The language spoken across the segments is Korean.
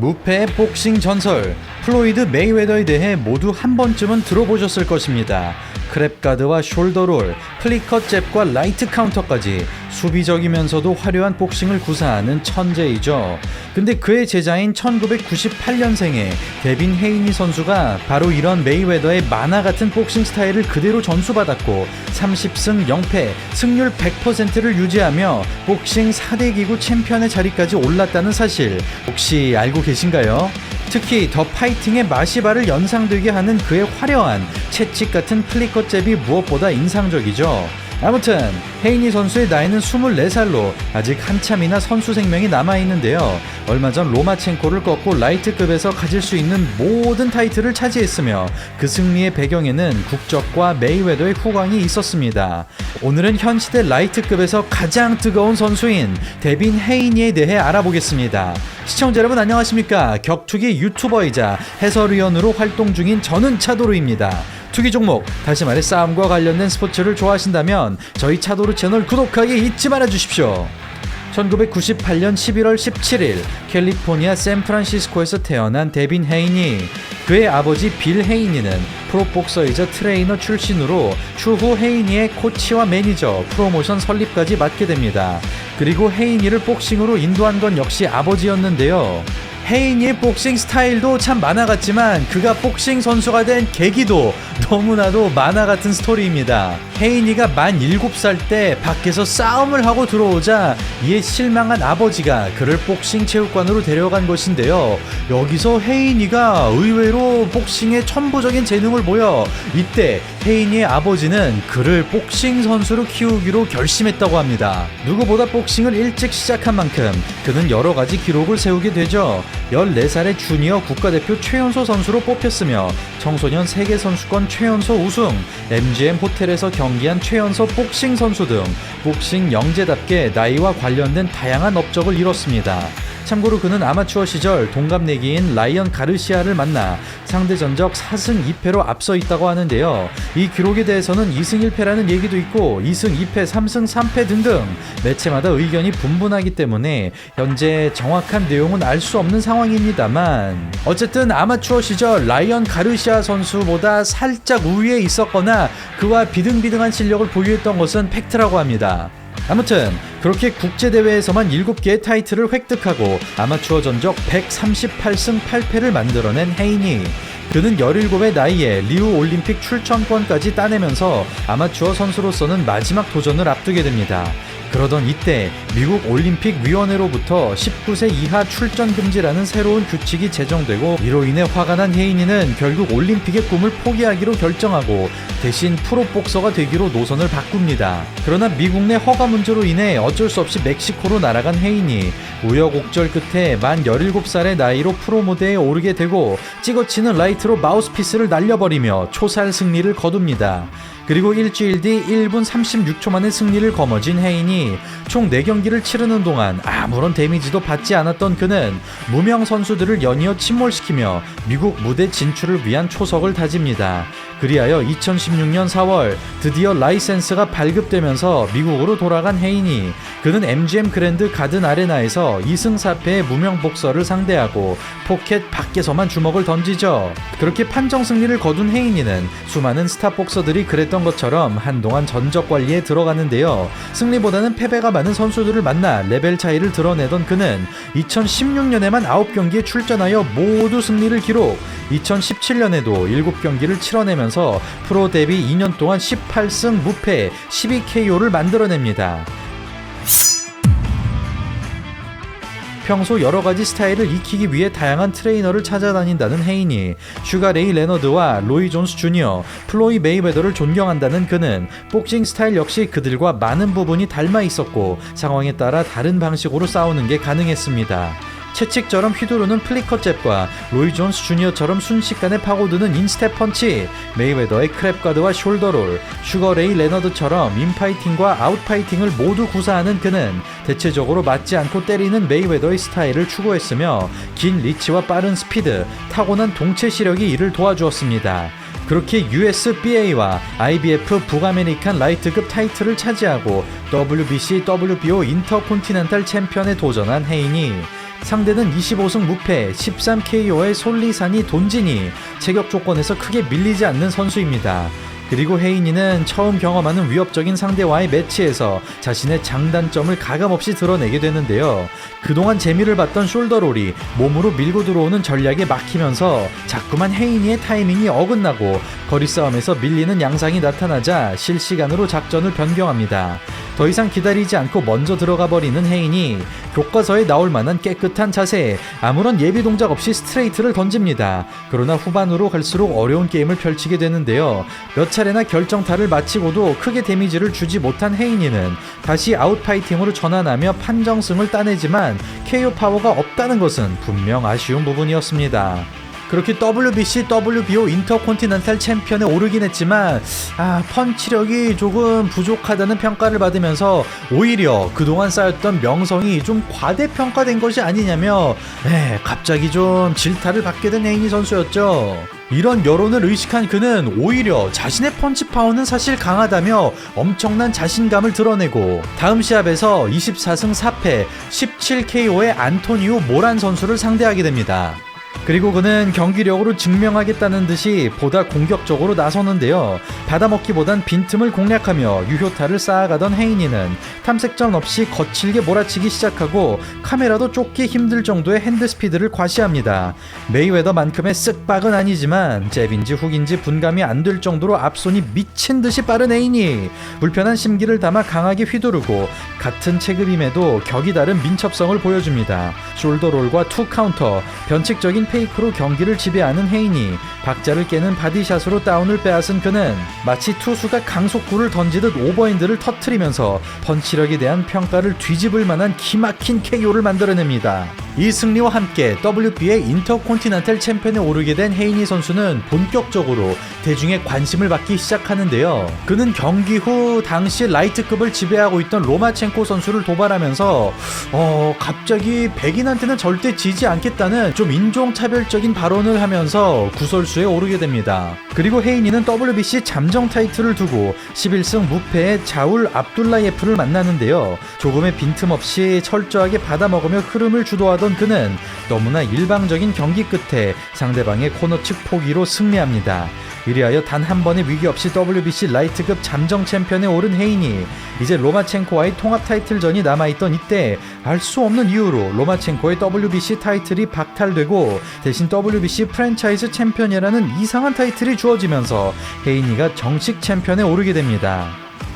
무패 복싱 전설 플로이드 메이웨더에 대해 모두 한 번쯤은 들어보셨을 것입니다. 크랩가드와 숄더롤, 플리컷 잽과 라이트 카운터까지 수비적이면서도 화려한 복싱을 구사하는 천재이죠. 근데 그의 제자인 1998년생의 데빈 헤이니 선수가 바로 이런 메이웨더의 만화 같은 복싱 스타일을 그대로 전수받았고 30승 0패, 승률 100%를 유지하며 복싱 4대 기구 챔피언의 자리까지 올랐다는 사실 혹시 알고 계신가요? 특히 더 파이팅의 마시바를 연상되게 하는 그의 화려한 채찍 같은 플리컷 잽이 무엇보다 인상적이죠. 아무튼 헤이니 선수의 나이는 24살로 아직 한참이나 선수 생명이 남아있는데요. 얼마 전 로마첸코를 꺾고 라이트급에서 가질 수 있는 모든 타이틀을 차지했으며 그 승리의 배경에는 국적과 메이웨더의 후광이 있었습니다. 오늘은 현 시대 라이트급에서 가장 뜨거운 선수인 데빈 헤이니에 대해 알아보겠습니다. 시청자 여러분 안녕하십니까? 격투기 유튜버이자 해설위원으로 활동 중인 저는 차도르입니다. 투기 종목, 다시 말해 싸움과 관련된 스포츠를 좋아하신다면 저희 차도르 채널 구독하기 잊지 말아 주십시오. 1998년 11월 17일 캘리포니아 샌프란시스코에서 태어난 데빈 헤이니. 그의 아버지 빌 헤이니는 프로복서이자 트레이너 출신으로 추후 헤이니의 코치와 매니저, 프로모션 설립까지 맡게 됩니다. 그리고 헤이니를 복싱으로 인도한 건 역시 아버지였는데요. 헤이니의 복싱 스타일도 참 만화 같지만 그가 복싱 선수가 된 계기도 너무나도 만화 같은 스토리입니다. 헤이니가 만 7살 때 밖에서 싸움을 하고 들어오자 이에 실망한 아버지가 그를 복싱 체육관으로 데려간 것인데요. 여기서 헤이니가 의외로 복싱에 천부적인 재능을 보여 이때 헤이니의 아버지는 그를 복싱 선수로 키우기로 결심했다고 합니다. 누구보다 복싱을 일찍 시작한 만큼 그는 여러 가지 기록을 세우게 되죠. 14살의 주니어 국가대표 최연소 선수로 뽑혔으며 청소년 세계선수권 최연소 우승, MGM 호텔에서 경기한 최연소 복싱 선수 등 복싱 영재답게 나이와 관련된 다양한 업적을 이뤘습니다. 참고로 그는 아마추어 시절 동갑내기인 라이언 가르시아를 만나 상대 전적 4승 2패로 앞서 있다고 하는데요. 이 기록에 대해서는 2승 1패라는 얘기도 있고 2승 2패, 3승 3패 등등 매체마다 의견이 분분하기 때문에 현재 정확한 내용은 알 수 없는 상황입니다만 어쨌든 아마추어 시절 라이언 가르시아 선수보다 살짝 우위에 있었거나 그와 비등비등한 실력을 보유했던 것은 팩트라고 합니다. 아무튼 그렇게 국제대회에서만 7개의 타이틀을 획득하고 아마추어 전적 138승 8패를 만들어낸 헤이니. 그는 17의 나이에 리우 올림픽 출전권까지 따내면서 아마추어 선수로서는 마지막 도전을 앞두게 됩니다. 그러던 이때 미국 올림픽 위원회로부터 19세 이하 출전 금지라는 새로운 규칙이 제정되고 이로 인해 화가 난 헤이니는 결국 올림픽의 꿈을 포기하기로 결정하고 대신 프로복서가 되기로 노선을 바꿉니다. 그러나 미국 내 허가 문제로 인해 어쩔 수 없이 멕시코로 날아간 헤이니. 우여곡절 끝에 만 17살의 나이로 프로 무대에 오르게 되고 찍어치는 라이트로 마우스피스를 날려버리며 초살 승리를 거둡니다. 그리고 일주일 뒤 1분 36초 만에 승리를 거머쥔 헤이니. 총 4경기를 치르는 동안 아무런 데미지도 받지 않았던 그는 무명 선수들을 연이어 침몰시키며 미국 무대 진출을 위한 초석을 다집니다. 그리하여 2016년 4월 드디어 라이센스가 발급되면서 미국으로 돌아간 헤이니. 그는 MGM 그랜드 가든 아레나에서 2승 4패의 무명 복서를 상대하고 포켓 밖에서만 주먹을 던지죠. 그렇게 판정 승리를 거둔 헤이니는 수많은 스타 복서들이 그랬던 것처럼 한동안 전적 관리에 들어가는데요. 승리보다는 패배가 많은 선수들을 만나 레벨 차이를 드러내던 그는 2016년에만 9경기에 출전하여 모두 승리를 기록. 2017년에도 7경기를 치러내면서 프로 데뷔 2년 동안 18승 무패 12KO를 만들어냅니다. 평소 여러가지 스타일을 익히기 위해 다양한 트레이너를 찾아다닌다는 헤이니. 슈가 레이 레너드와 로이 존스 주니어, 플로이 메이웨더를 존경한다는 그는 복싱 스타일 역시 그들과 많은 부분이 닮아 있었고 상황에 따라 다른 방식으로 싸우는 게 가능했습니다. 채찍처럼 휘두르는 플리컷 잽과 로이 존스 주니어처럼 순식간에 파고드는 인스텝 펀치, 메이웨더의 크랩가드와 숄더롤, 슈거 레이 레너드처럼 인파이팅과 아웃파이팅을 모두 구사하는 그는 대체적으로 맞지 않고 때리는 메이웨더의 스타일을 추구했으며 긴 리치와 빠른 스피드, 타고난 동체 시력이 이를 도와주었습니다. 그렇게 USBA와 IBF 북아메리칸 라이트급 타이틀을 차지하고 WBC, WBO 인터콘티넨탈 챔피언에 도전한 헤이니. 상대는 25승 무패 13KO의 솔리사니 돈지니 체격 조건에서 크게 밀리지 않는 선수입니다. 그리고 헤이니는 처음 경험하는 위협적인 상대와의 매치에서 자신의 장단점을 가감없이 드러내게 되는데요. 그동안 재미를 봤던 숄더롤이 몸으로 밀고 들어오는 전략에 막히면서 자꾸만 헤이니의 타이밍이 어긋나고 거리싸움에서 밀리는 양상이 나타나자 실시간으로 작전을 변경합니다. 더 이상 기다리지 않고 먼저 들어가 버리는 헤이니, 교과서에 나올 만한 깨끗한 자세, 아무런 예비 동작 없이 스트레이트를 던집니다. 그러나 후반으로 갈수록 어려운 게임을 펼치게 되는데요. 몇 차례나 결정타를 마치고도 크게 데미지를 주지 못한 헤이니는 다시 아웃파이팅으로 전환하며 판정승을 따내지만 KO 파워가 없다는 것은 분명 아쉬운 부분이었습니다. 그렇게 WBC, WBO 인터컨티넨탈 챔피언에 오르긴 했지만 펀치력이 조금 부족하다는 평가를 받으면서 오히려 그동안 쌓였던 명성이 좀 과대평가된 것이 아니냐며 갑자기 좀 질타를 받게 된 헤이니 선수였죠. 이런 여론을 의식한 그는 오히려 자신의 펀치 파워는 사실 강하다며 엄청난 자신감을 드러내고 다음 시합에서 24승 4패 17KO의 안토니오 모란 선수를 상대하게 됩니다. 그리고 그는 경기력으로 증명하겠다는 듯이 보다 공격적으로 나서는데요. 받아먹기보단 빈틈을 공략하며 유효타를 쌓아가던 헤이니는 탐색전 없이 거칠게 몰아치기 시작하고 카메라도 쫓기 힘들 정도의 핸드스피드를 과시합니다. 메이웨더만큼의 쓱박은 아니지만 잽인지 훅인지 분감이 안 될 정도로 앞손이 미친듯이 빠른 헤이니. 불편한 심기를 담아 강하게 휘두르고 같은 체급임에도 격이 다른 민첩성을 보여줍니다. 숄더롤과 투 카운터, 변칙적인 페이크로 경기를 지배하는 헤이니. 박자를 깨는 바디샷으로 다운을 빼앗은 그는 마치 투수가 강속구를 던지듯 오버핸드를 터트리면서 펀치력에 대한 평가를 뒤집을 만한 기막힌 KO를 만들어냅니다. 이 승리와 함께 WBA 인터컨티넨탈 챔피언에 오르게 된 헤이니 선수는 본격적으로 대중의 관심을 받기 시작하는데요. 그는 경기 후 당시 라이트급을 지배하고 있던 로마첸코 선수를 도발하면서 갑자기 백인한테는 절대 지지 않겠다는 좀 인종차별적인 발언을 하면서 구설수에 오르게 됩니다. 그리고 헤이니는 WBC 잠정 타이틀을 두고 11승 무패의 자울 압둘라예프를 만나는데요. 조금의 빈틈없이 철저하게 받아먹으며 흐름을 주도하던 그는 너무나 일방적인 경기 끝에 상대방의 코너 측 포기로 승리합니다. 이리하여 단 한 번의 위기 없이 WBC 라이트급 잠정 챔피언에 오른 헤이니. 이제 로마첸코와의 통합 타이틀전이 남아있던 이때 알 수 없는 이유로 로마첸코의 WBC 타이틀이 박탈되고 대신 WBC 프랜차이즈 챔피언이라는 이상한 타이틀이 주어지면서 헤이니가 정식 챔피언에 오르게 됩니다.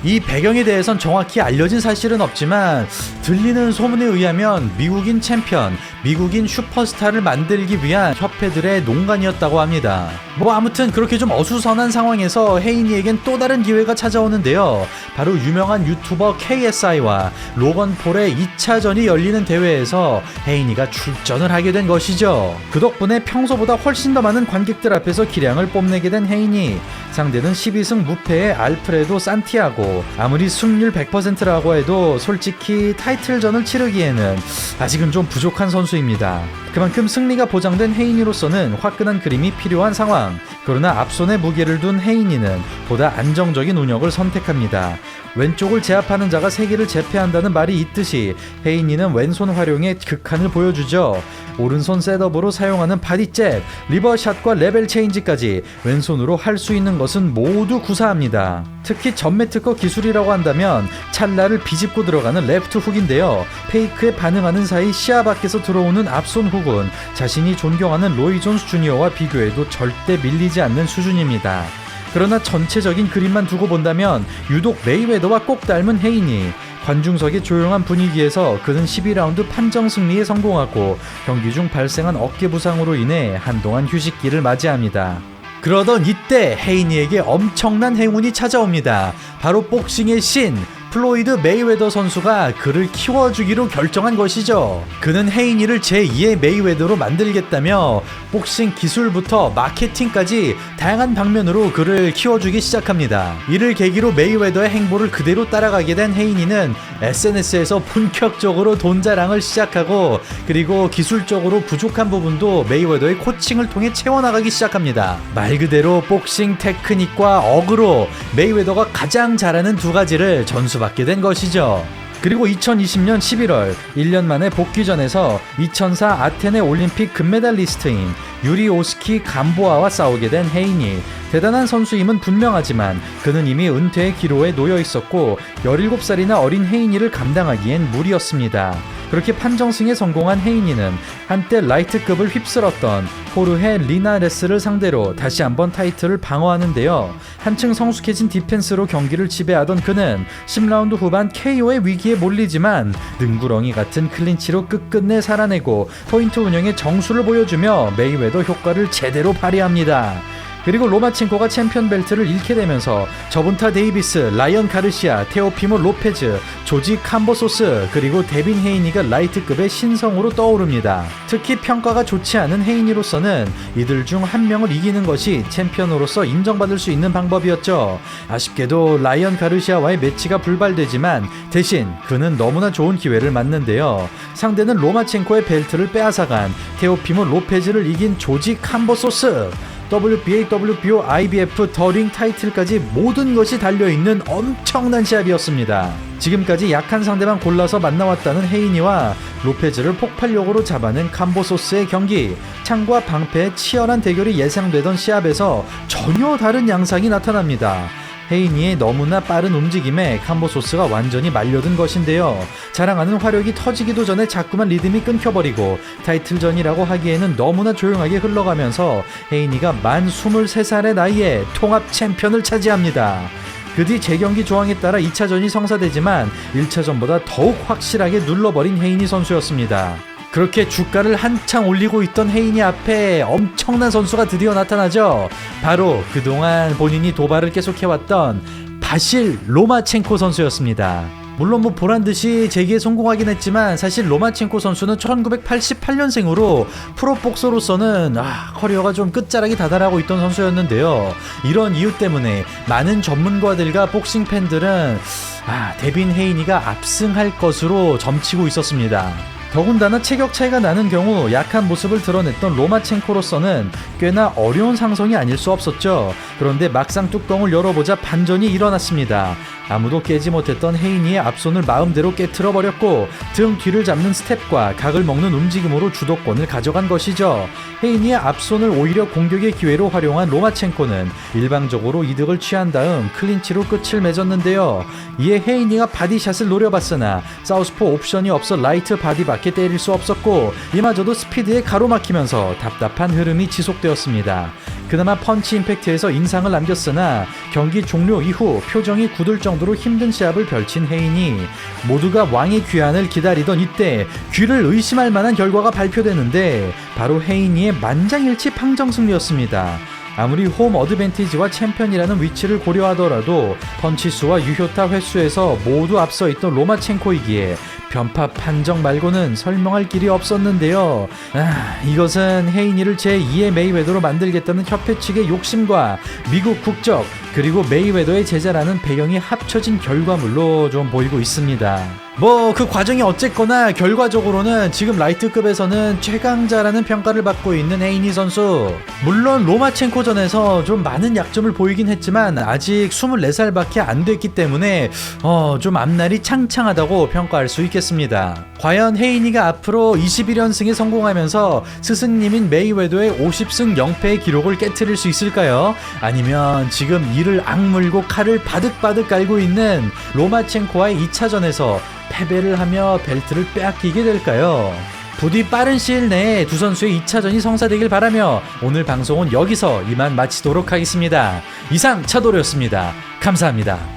이 배경에 대해선 정확히 알려진 사실은 없지만 들리는 소문에 의하면 미국인 챔피언, 미국인 슈퍼스타를 만들기 위한 협회들의 농간이었다고 합니다. 아무튼 그렇게 좀 어수선한 상황에서 헤이니에겐 또 다른 기회가 찾아오는데요. 바로 유명한 유튜버 KSI와 로건 폴의 2차전이 열리는 대회에서 헤이니가 출전을 하게 된 것이죠. 그 덕분에 평소보다 훨씬 더 많은 관객들 앞에서 기량을 뽐내게 된 헤이니. 상대는 12승 무패의 알프레도 산티아고. 아무리 승률 100%라고 해도 솔직히 타이틀전을 치르기에는 아직은 좀 부족한 선수입니다. 그만큼 승리가 보장된 헤이니로서는 화끈한 그림이 필요한 상황. 그러나 앞손에 무게를 둔 헤이니는 보다 안정적인 운영을 선택합니다. 왼쪽을 제압하는 자가 세계를 제패한다는 말이 있듯이 헤이니는 왼손 활용에 극한을 보여주죠. 오른손 셋업으로 사용하는 바디잽, 리버샷과 레벨 체인지까지 왼손으로 할 수 있는 것은 모두 구사합니다. 특히 전매 특허 기술이라고 한다면 찰나를 비집고 들어가는 레프트 훅인데요. 페이크에 반응하는 사이 시야 밖에서 들어오는 앞손 훅은 자신이 존경하는 로이 존스 주니어와 비교해도 절대 밀리지 않는 수준입니다. 그러나 전체적인 그림만 두고 본다면 유독 메이웨더와 꼭 닮은 헤이니. 관중석의 조용한 분위기에서 그는 12라운드 판정 승리에 성공하고 경기 중 발생한 어깨 부상으로 인해 한동안 휴식기를 맞이합니다. 그러던 이때 헤이니에게 엄청난 행운이 찾아옵니다. 바로 복싱의 신 플로이드 메이웨더 선수가 그를 키워주기로 결정한 것이죠. 그는 헤이니를 제2의 메이웨더로 만들겠다며 복싱 기술부터 마케팅까지 다양한 방면으로 그를 키워주기 시작합니다. 이를 계기로 메이웨더의 행보를 그대로 따라가게 된 헤이니는 SNS에서 본격적으로 돈 자랑을 시작하고 그리고 기술적으로 부족한 부분도 메이웨더의 코칭을 통해 채워나가기 시작합니다. 말 그대로 복싱 테크닉과 어그로, 메이웨더가 가장 잘하는 두 가지를 전수받게 된 것이죠. 그리고 2020년 11월 1년 만에 복귀전에서 2004 아테네 올림픽 금메달리스트인 유리오스키 감보아와 싸우게 된 헤이니. 대단한 선수임은 분명하지만 그는 이미 은퇴의 기로에 놓여 있었고 17살이나 어린 헤이니를 감당하기엔 무리였습니다. 그렇게 판정승에 성공한 헤이니는 한때 라이트급을 휩쓸었던 호르헤 리나레스를 상대로 다시 한번 타이틀을 방어하는데요. 한층 성숙해진 디펜스로 경기를 지배하던 그는 10라운드 후반 KO의 위기에 몰리지만 능구렁이 같은 클린치로 끝끝내 살아내고 포인트 운영의 정수를 보여주며 메이웨더 효과를 제대로 발휘합니다. 그리고 로마첸코가 챔피언 벨트를 잃게 되면서 저분타 데이비스, 라이언 가르시아, 테오피모 로페즈, 조지 캄보소스, 그리고 데빈 헤이니가 라이트급의 신성으로 떠오릅니다. 특히 평가가 좋지 않은 헤이니로서는 이들 중 한 명을 이기는 것이 챔피언으로서 인정받을 수 있는 방법이었죠. 아쉽게도 라이언 가르시아와의 매치가 불발되지만 대신 그는 너무나 좋은 기회를 맞는데요. 상대는 로마첸코의 벨트를 빼앗아간 테오피모 로페즈를 이긴 조지 캄보소스. WBA, WBO, IBF, 더링 타이틀까지 모든 것이 달려있는 엄청난 시합이었습니다. 지금까지 약한 상대만 골라서 만나왔다는 헤이니와 로페즈를 폭발력으로 잡아낸 캄보소스의 경기. 창과 방패의 치열한 대결이 예상되던 시합에서 전혀 다른 양상이 나타납니다. 헤이니의 너무나 빠른 움직임에 캄보소스가 완전히 말려든 것인데요. 자랑하는 화력이 터지기도 전에 자꾸만 리듬이 끊겨버리고 타이틀전이라고 하기에는 너무나 조용하게 흘러가면서 헤이니가 만 23살의 나이에 통합 챔피언을 차지합니다. 그 뒤 재경기 조항에 따라 2차전이 성사되지만 1차전보다 더욱 확실하게 눌러버린 헤이니 선수였습니다. 그렇게 주가를 한창 올리고 있던 헤이니 앞에 엄청난 선수가 드디어 나타나죠. 바로 그동안 본인이 도발을 계속해왔던 바실 로마첸코 선수였습니다. 물론 보란듯이 재기에 성공하긴 했지만 사실 로마첸코 선수는 1988년생으로 프로복서로서는 커리어가 좀 끝자락이 다다라고 있던 선수였는데요. 이런 이유 때문에 많은 전문가들과 복싱 팬들은 데빈 헤이니가 압승할 것으로 점치고 있었습니다. 더군다나 체격 차이가 나는 경우 약한 모습을 드러냈던 로마첸코로서는 꽤나 어려운 상성이 아닐 수 없었죠. 그런데 막상 뚜껑을 열어보자 반전이 일어났습니다. 아무도 깨지 못했던 헤이니의 앞손을 마음대로 깨트려 버렸고 등 뒤를 잡는 스텝과 각을 먹는 움직임으로 주도권을 가져간 것이죠. 헤이니의 앞손을 오히려 공격의 기회로 활용한 로마첸코는 일방적으로 이득을 취한 다음 클린치로 끝을 맺었는데요. 이에 헤이니가 바디샷을 노려봤으나 사우스포 옵션이 없어 라이트 바디밖에 때릴 수 없었고 이마저도 스피드에 가로막히면서 답답한 흐름이 지속되었습니다. 그나마 펀치 임팩트에서 인상을 남겼으나 경기 종료 이후 표정이 굳을 정도로 힘든 시합을 펼친 헤이니. 모두가 왕의 귀환을 기다리던 이때 귀를 의심할 만한 결과가 발표되는데 바로 헤이니의 만장일치 판정 승리였습니다. 아무리 홈 어드밴티지와 챔피언이라는 위치를 고려하더라도 펀치수와 유효타 횟수에서 모두 앞서 있던 로마첸코이기에 변파 판정 말고는 설명할 길이 없었는데요. 이것은 헤이니를 제2의 메이웨더로 만들겠다는 협회 측의 욕심과 미국 국적 그리고 메이웨더의 제자라는 배경이 합쳐진 결과물로 좀 보이고 있습니다. 그 과정이 어쨌거나 결과적으로는 지금 라이트급에서는 최강자라는 평가를 받고 있는 헤이니 선수. 물론 로마첸코전에서 좀 많은 약점을 보이긴 했지만 아직 24살밖에 안 됐기 때문에 좀 앞날이 창창하다고 평가할 수 있겠습니다. 과연 헤이니가 앞으로 21연승에 성공하면서 스승님인 메이웨더의 50승 0패의 기록을 깨트릴 수 있을까요? 아니면 지금 이를 악물고 칼을 바득바득 깔고 있는 로마첸코와의 2차전에서 패배를 하며 벨트를 빼앗기게 될까요? 부디 빠른 시일 내에 두 선수의 2차전이 성사되길 바라며 오늘 방송은 여기서 이만 마치도록 하겠습니다. 이상 차도르였습니다. 감사합니다.